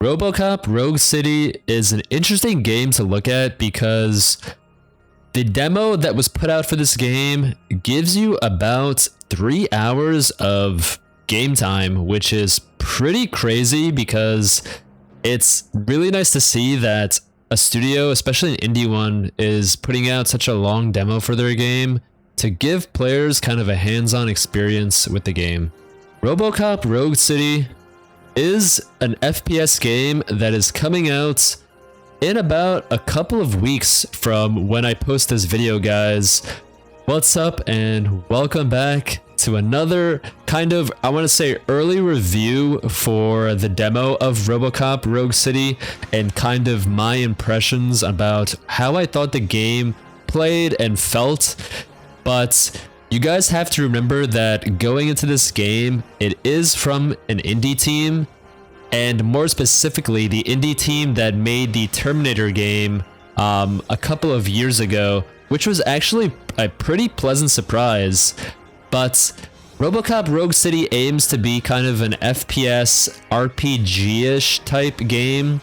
Robocop Rogue City is an interesting game to look at because the demo that was put out for this game gives you about 3 hours of game time, which is pretty crazy because it's really nice to see that a studio, especially an indie one, is putting out such a long demo for their game to give players kind of a hands-on experience with the game. Robocop Rogue City is an FPS game that is coming out in about a couple of weeks from when I post this video, guys. What's up and welcome back to another kind of, I want to say, early review for the demo of Robocop Rogue City and kind of my impressions about how I thought the game played and felt. But you guys have to remember that going into this game, it is from an indie team, and more specifically, the indie team that made the Terminator game a couple of years ago, which was actually a pretty pleasant surprise. But Robocop Rogue City aims to be kind of an FPS RPG-ish type game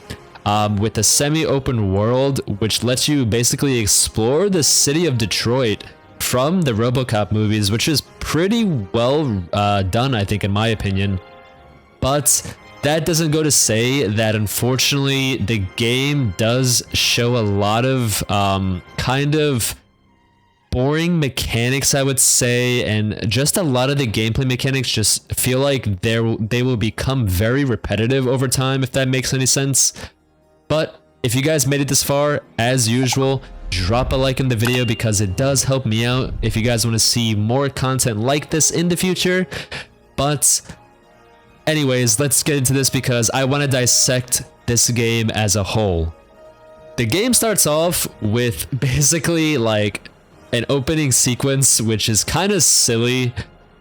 with a semi-open world, which lets you basically explore the city of Detroit from the Robocop movies, which is pretty well done, I think, in my opinion. But that doesn't go to say that, unfortunately, the game does show a lot of kind of boring mechanics, I would say, and just a lot of the gameplay mechanics just feel like they will become very repetitive over time, if that makes any sense. But if you guys made it this far, as usual, drop a like in the video because it does help me out if you guys want to see more content like this in the future. But anyways, let's get into this because I want to dissect this game as a whole. The game starts off with basically like an opening sequence, which is kind of silly.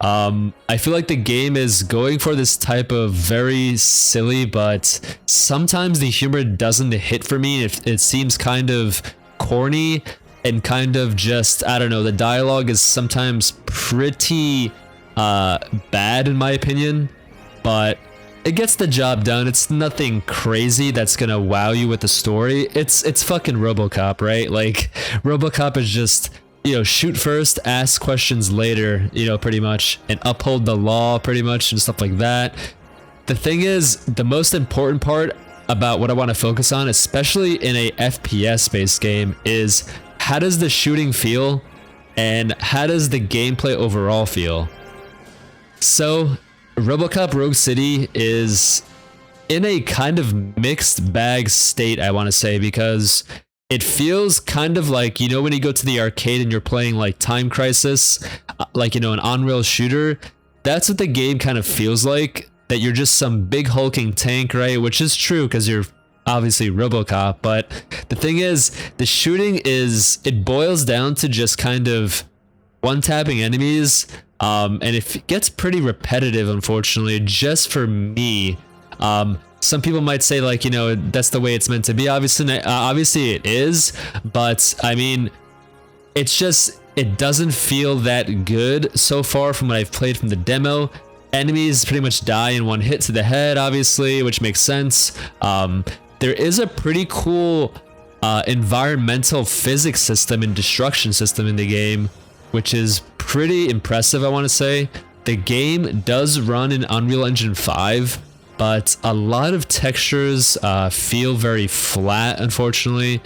I feel like the game is going for this type of very silly, but sometimes the humor doesn't hit for me. It seems kind of corny and kind of just, I don't know, the dialogue is sometimes pretty bad in my opinion, but it gets the job done. It's nothing crazy that's gonna wow you with the story. It's fucking Robocop, right? Like, Robocop is just, you know, shoot first, ask questions later, you know, pretty much, and uphold the law pretty much and stuff like that. The thing is, the most important part about what I want to focus on, especially in a FPS based game, is how does the shooting feel and how does the gameplay overall feel. So Robocop Rogue City is in a kind of mixed bag state, I want to say, because it feels kind of like, you know, when you go to the arcade and you're playing like Time Crisis, like, you know, an on-rail shooter, that's what the game kind of feels like, that you're just some big hulking tank, right? Which is true because you're obviously Robocop, but the thing is, the shooting it boils down to just kind of one-tapping enemies, and it gets pretty repetitive, unfortunately, just for me. Some people might say, like, you know, that's the way it's meant to be. Obviously it is, but I mean, it's just, it doesn't feel that good so far from what I've played from the demo. Enemies pretty much die in one hit to the head, obviously, which makes sense. There is a pretty cool environmental physics system and destruction system in the game, which is pretty impressive, I want to say. The game does run in Unreal Engine 5, but a lot of textures feel very flat, unfortunately.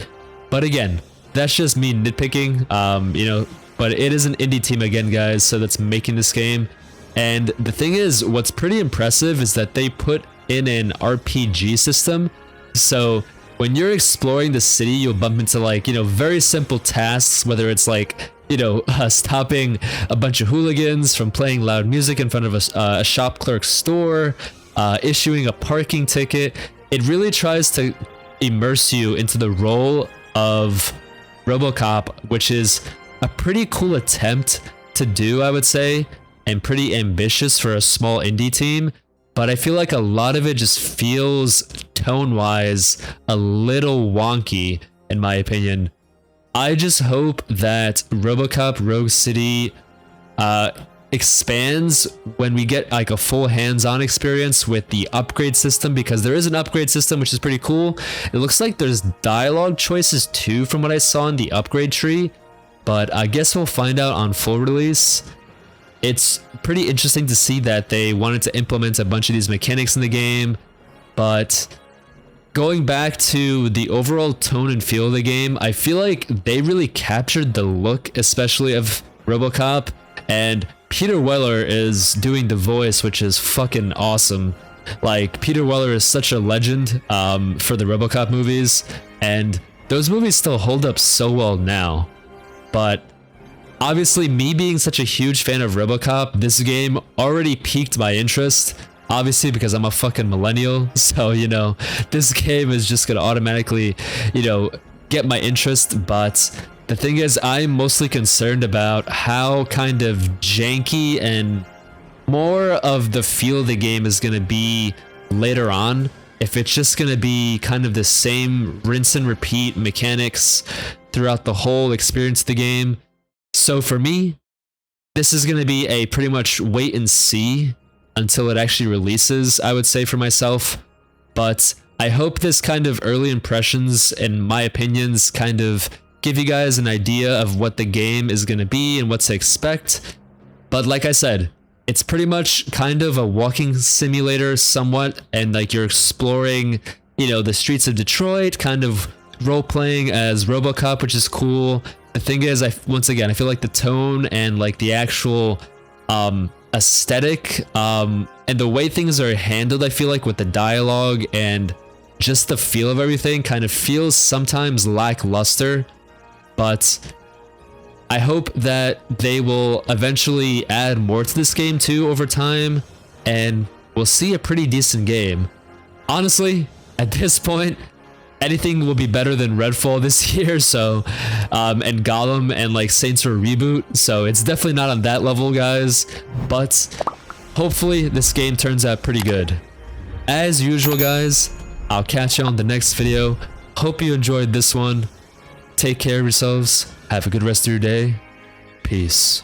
But again, that's just me nitpicking, you know, but it is an indie team again, guys, so that's making this game. And the thing is, what's pretty impressive is that they put in an RPG system. So when you're exploring the city, you'll bump into, like, you know, very simple tasks, whether it's like, you know, stopping a bunch of hooligans from playing loud music in front of a shop clerk's store, issuing a parking ticket. It really tries to immerse you into the role of Robocop, which is a pretty cool attempt to do, I would say, and pretty ambitious for a small indie team. But I feel like a lot of it just feels, tone-wise, a little wonky, in my opinion. I just hope that Robocop Rogue City expands when we get like a full hands-on experience with the upgrade system, because there is an upgrade system which is pretty cool. It looks like there's dialogue choices too from what I saw in the upgrade tree, but I guess we'll find out on full release. It's pretty interesting to see that they wanted to implement a bunch of these mechanics in the game, but going back to the overall tone and feel of the game, I feel like they really captured the look, especially of Robocop, and Peter Weller is doing the voice, which is fucking awesome. Like, Peter Weller is such a legend for the Robocop movies, and those movies still hold up so well now. But obviously, me being such a huge fan of Robocop, this game already piqued my interest. Obviously, because I'm a fucking millennial, so, you know, this game is just gonna automatically, you know, get my interest. But the thing is, I'm mostly concerned about how kind of janky and more of the feel of the game is gonna be later on. If it's just gonna be kind of the same rinse and repeat mechanics throughout the whole experience of the game. So for me, this is gonna be a pretty much wait and see until it actually releases, I would say, for myself. But I hope this kind of early impressions and my opinions kind of give you guys an idea of what the game is going to be and what to expect. But like I said, it's pretty much kind of a walking simulator somewhat, and like you're exploring, you know, the streets of Detroit, kind of role-playing as Robocop, which is cool. The thing is, once again, I feel like the tone and like the actual aesthetic and the way things are handled, I feel like with the dialogue and just the feel of everything kind of feels sometimes lackluster. But I hope that they will eventually add more to this game too over time, and we'll see a pretty decent game. Honestly, at this point, anything will be better than Redfall this year, so and Gotham and like Saints Row Reboot, so it's definitely not on that level, guys, but hopefully this game turns out pretty good. As usual, guys, I'll catch you on the next video. Hope you enjoyed this one. Take care of yourselves. Have a good rest of your day. Peace.